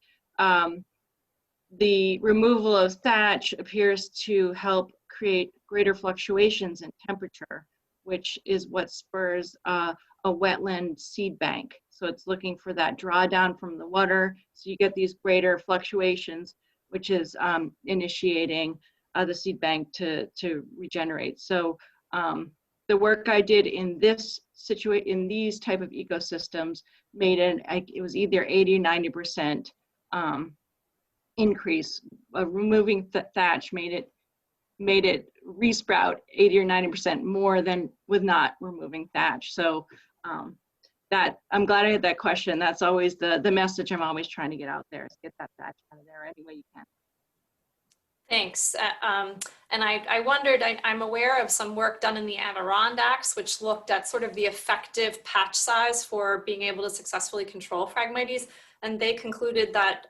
the removal of thatch appears to help create greater fluctuations in temperature, which is what spurs a wetland seed bank. So it's looking for that drawdown from the water. So you get these greater fluctuations, which is initiating the seed bank to regenerate. So the work I did in this in these type of ecosystems made it was either 80 or 90% increase. Removing thatch made it resprout 80 or 90% more than with not removing thatch. So that I'm glad I had that question. That's always the message I'm always trying to get out there, is get that thatch out of there any way you can. Thanks. And I wondered, I'm aware of some work done in the Adirondacks, which looked at sort of the effective patch size for being able to successfully control Phragmites. And they concluded that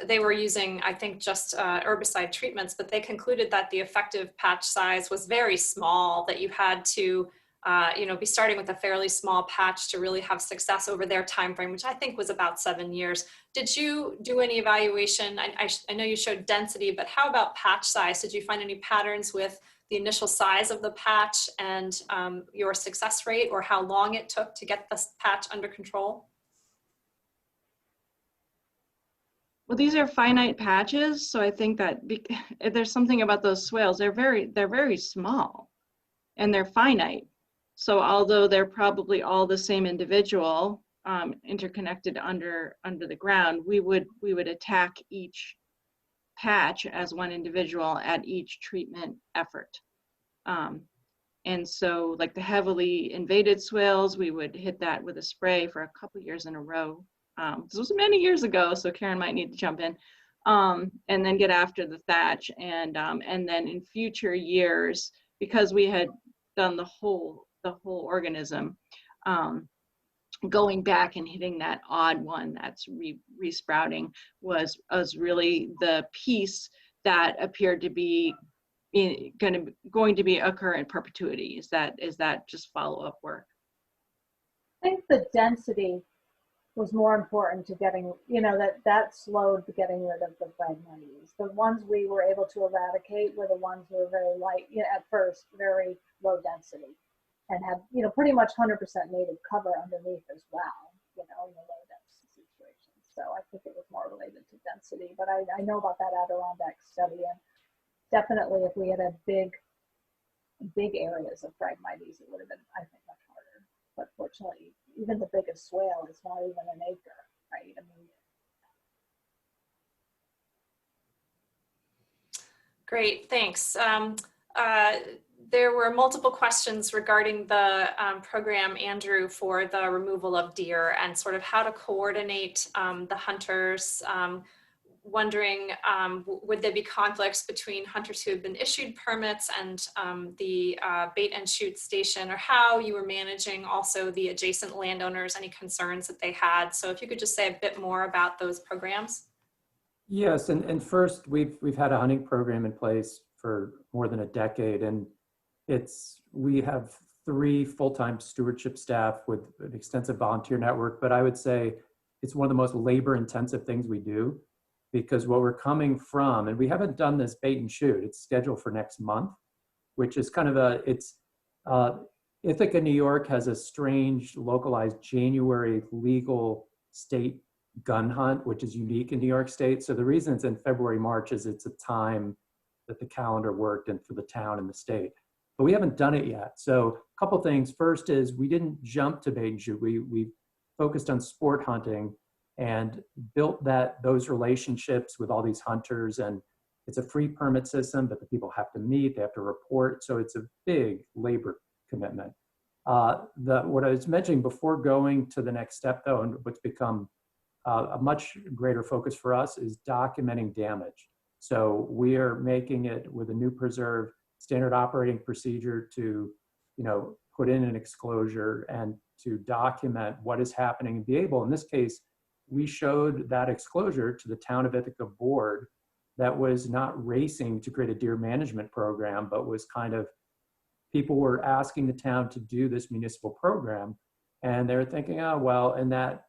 they were using, I think, just herbicide treatments, but they concluded that the effective patch size was very small, that you had to be starting with a fairly small patch to really have success over their time frame, which I think was about 7 years. Did you do any evaluation? I know you showed density, but how about patch size? Did you find any patterns with the initial size of the patch and your success rate, or how long it took to get this patch under control? Well, these are finite patches, so I think that there's something about those swales. They're very small, and they're finite. So although they're probably all the same individual, interconnected under the ground, we would attack each patch as one individual at each treatment effort. And so, like the heavily invaded swales, we would hit that with a spray for a couple years in a row. This was many years ago, so Karen might need to jump in, and then get after the thatch, and then in future years, because we had done the whole organism, going back and hitting that odd one that's resprouting was really the piece that appeared to be going to be occur in perpetuity. Is that just follow-up work? I think the density was more important to getting, that slowed the getting rid of the Phragmites. The ones we were able to eradicate were the ones who were very light, at first, very low density, and had, pretty much 100% native cover underneath as well, in the low density situations. So I think it was more related to density, but I know about that Adirondack study, and definitely if we had had big areas of Phragmites, it would have been, I think, much harder. But fortunately, even the biggest swale is not even an acre, right? Great, thanks. There were multiple questions regarding the program, Andrew, for the removal of deer and sort of how to coordinate the hunters. Wondering, would there be conflicts between hunters who have been issued permits and the bait and shoot station, or how you were managing also the adjacent landowners, any concerns that they had? So if you could just say a bit more about those programs. Yes, and first, we've had a hunting program in place for more than a decade, and we have 3 full-time stewardship staff with an extensive volunteer network, but I would say it's one of the most labor-intensive things we do, because what we're coming from, and we haven't done this bait and shoot, it's scheduled for next month, which is kind of Ithaca, New York has a strange localized January legal state gun hunt, which is unique in New York State. So the reason it's in February, March is it's a time that the calendar worked and for the town and the state. But we haven't done it yet. So a couple things. First is we didn't jump to bait and shoot. We focused on sport hunting and built those relationships with all these hunters. And it's a free permit system, but the people have to meet, they have to report. So it's a big labor commitment. What I was mentioning before going to the next step, though, and what's become a much greater focus for us is documenting damage. So we are making it with a new preserve standard operating procedure to, put in an exclosure and to document what is happening and be able, in this case, we showed that exclosure to the town of Ithaca board that was not racing to create a deer management program, but was kind of, people were asking the town to do this municipal program. And they're thinking, oh, well, and that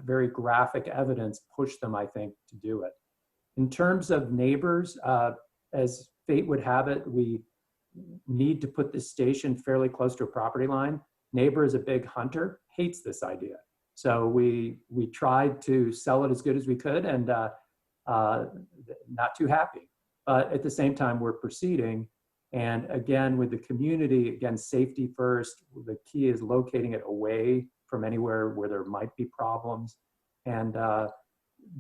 very graphic evidence pushed them, I think, to do it. In terms of neighbors, as fate would have it, we need to put this station fairly close to a property line. Neighbor is a big hunter, hates this idea. So we tried to sell it as good as we could, and not too happy. But at the same time, we're proceeding. And again, with the community, again, safety first. The key is locating it away from anywhere where there might be problems. And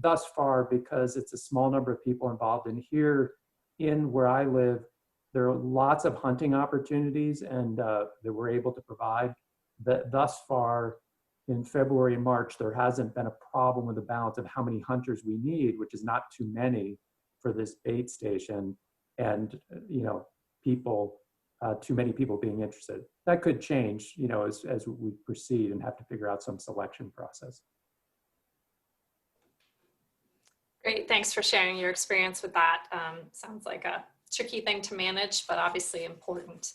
thus far, because it's a small number of people involved, and here in where I live, there are lots of hunting opportunities and that we're able to provide. That thus far, in February and March, there hasn't been a problem with the balance of how many hunters we need, which is not too many for this bait station, and too many people being interested. That could change, as we proceed and have to figure out some selection process. Great, thanks for sharing your experience with that. Sounds like a tricky thing to manage, but obviously important.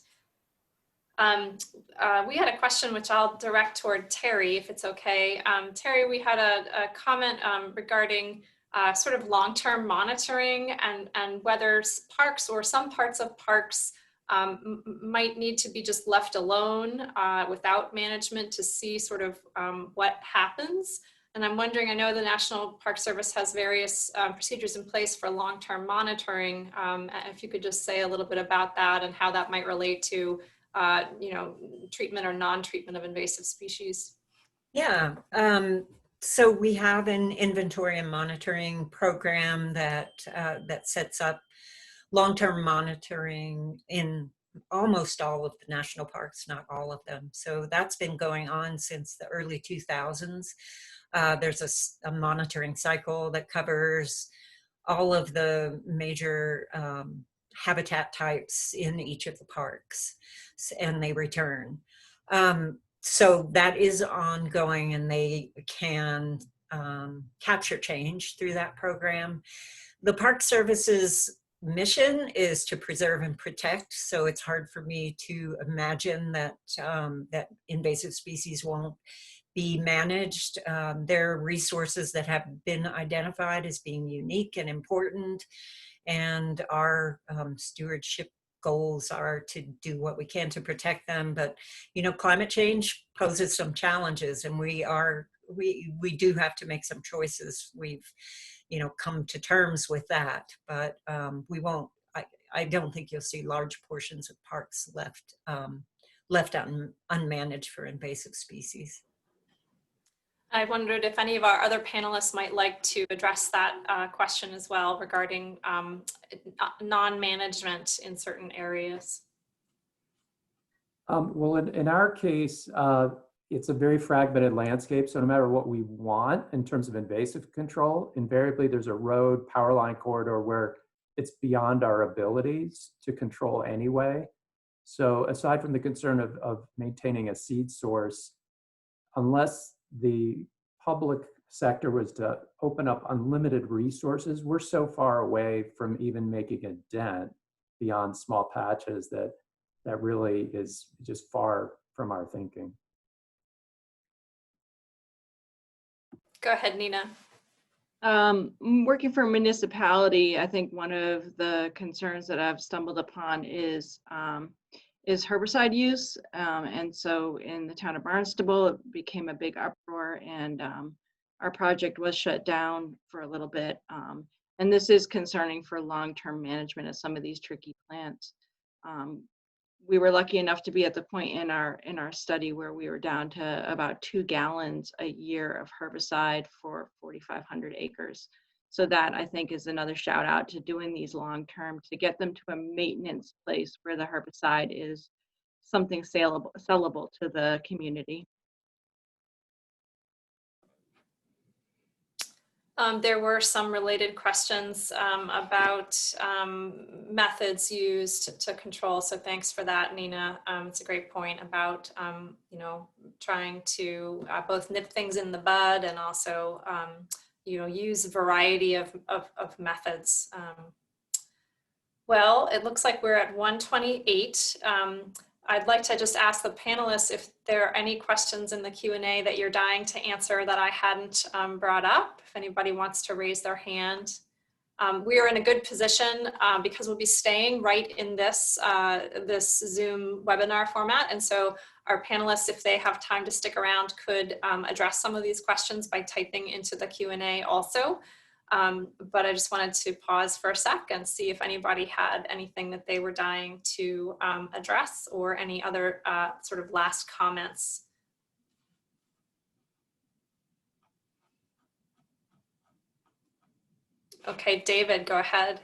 We had a question which I'll direct toward Terri, if it's okay. Terri, we had a comment regarding sort of long-term monitoring and whether parks or some parts of parks might need to be just left alone without management to see sort of what happens. And I'm wondering, I know the National Park Service has various procedures in place for long-term monitoring. If you could just say a little bit about that and how that might relate to treatment or non-treatment of invasive species. Yeah, so we have an inventory and monitoring program that sets up long-term monitoring in almost all of the national parks, not all of them. So that's been going on since the early 2000s. There's a monitoring cycle that covers all of the major habitat types in each of the parks, and they return. So that is ongoing, and they can capture change through that program. The Park Service's mission is to preserve and protect, so it's hard for me to imagine that that invasive species won't be managed. There are resources that have been identified as being unique and important, and our stewardship goals are to do what we can to protect them. But climate change poses some challenges, and we do have to make some choices. We've come to terms with that, but we won't. I don't think you'll see large portions of parks left unmanaged for invasive species. I wondered if any of our other panelists might like to address that question as well regarding non-management in certain areas. Well, in our case, it's a very fragmented landscape. So no matter what we want in terms of invasive control, invariably there's a road, power line corridor where it's beyond our abilities to control anyway. So aside from the concern of maintaining a seed source, unless the public sector was to open up unlimited resources, we're so far away from even making a dent beyond small patches that really is just far from our thinking. Go ahead, Nina. Working for a municipality, I think one of the concerns that I've stumbled upon is herbicide use. And so in the town of Barnstable, it became a big uproar, and our project was shut down for a little bit. And this is concerning for long-term management of some of these tricky plants. We were lucky enough to be at the point in our study where we were down to about 2 gallons a year of herbicide for 4,500 acres. So that, I think, is another shout out to doing these long-term to get them to a maintenance place where the herbicide is something sellable to the community. There were some related questions about methods used to control. So thanks for that, Nina. It's a great point about, trying to both nip things in the bud and also, use a variety of methods. Well, it looks like we're at 1:28. I'd like to just ask the panelists if there are any questions in the Q&A that you're dying to answer that I hadn't brought up. If anybody wants to raise their hand. We are in a good position because we'll be staying right in this Zoom webinar format. And so our panelists, if they have time to stick around, could address some of these questions by typing into the Q&A also. But I just wanted to pause for a sec and see if anybody had anything that they were dying to address or any other sort of last comments. Okay, David, go ahead.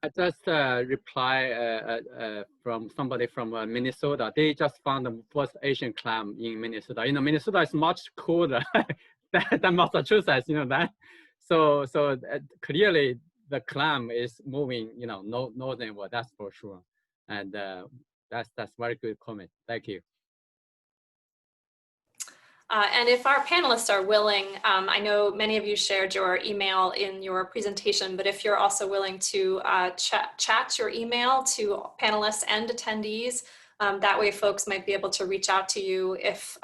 I just reply from somebody from Minnesota. They just found the first Asian clam in Minnesota. Minnesota is much colder than Massachusetts, that. So clearly the clam is moving, northernward, that's for sure. And that's very good comment. Thank you. And if our panelists are willing, I know many of you shared your email in your presentation, but if you're also willing to chat your email to panelists and attendees, That way folks might be able to reach out to you if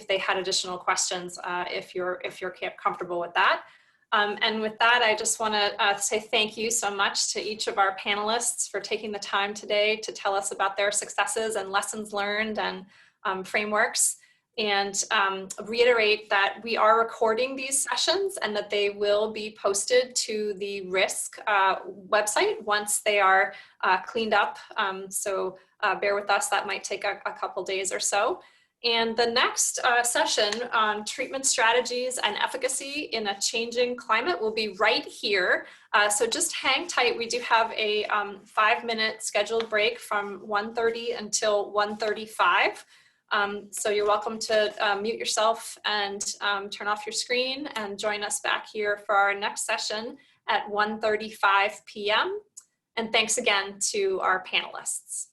they had additional questions, if you're comfortable with that. And with that, I just want to say thank you so much to each of our panelists for taking the time today to tell us about their successes and lessons learned and frameworks. And reiterate that we are recording these sessions and that they will be posted to the RISCC website once they are cleaned up. So bear with us, that might take a couple days or so. And the next session on treatment strategies and efficacy in a changing climate will be right here. So just hang tight. We do have a 5-minute scheduled break from 1:30 until 1:35. So you're welcome to mute yourself and turn off your screen and join us back here for our next session at 1:35 p.m. And thanks again to our panelists.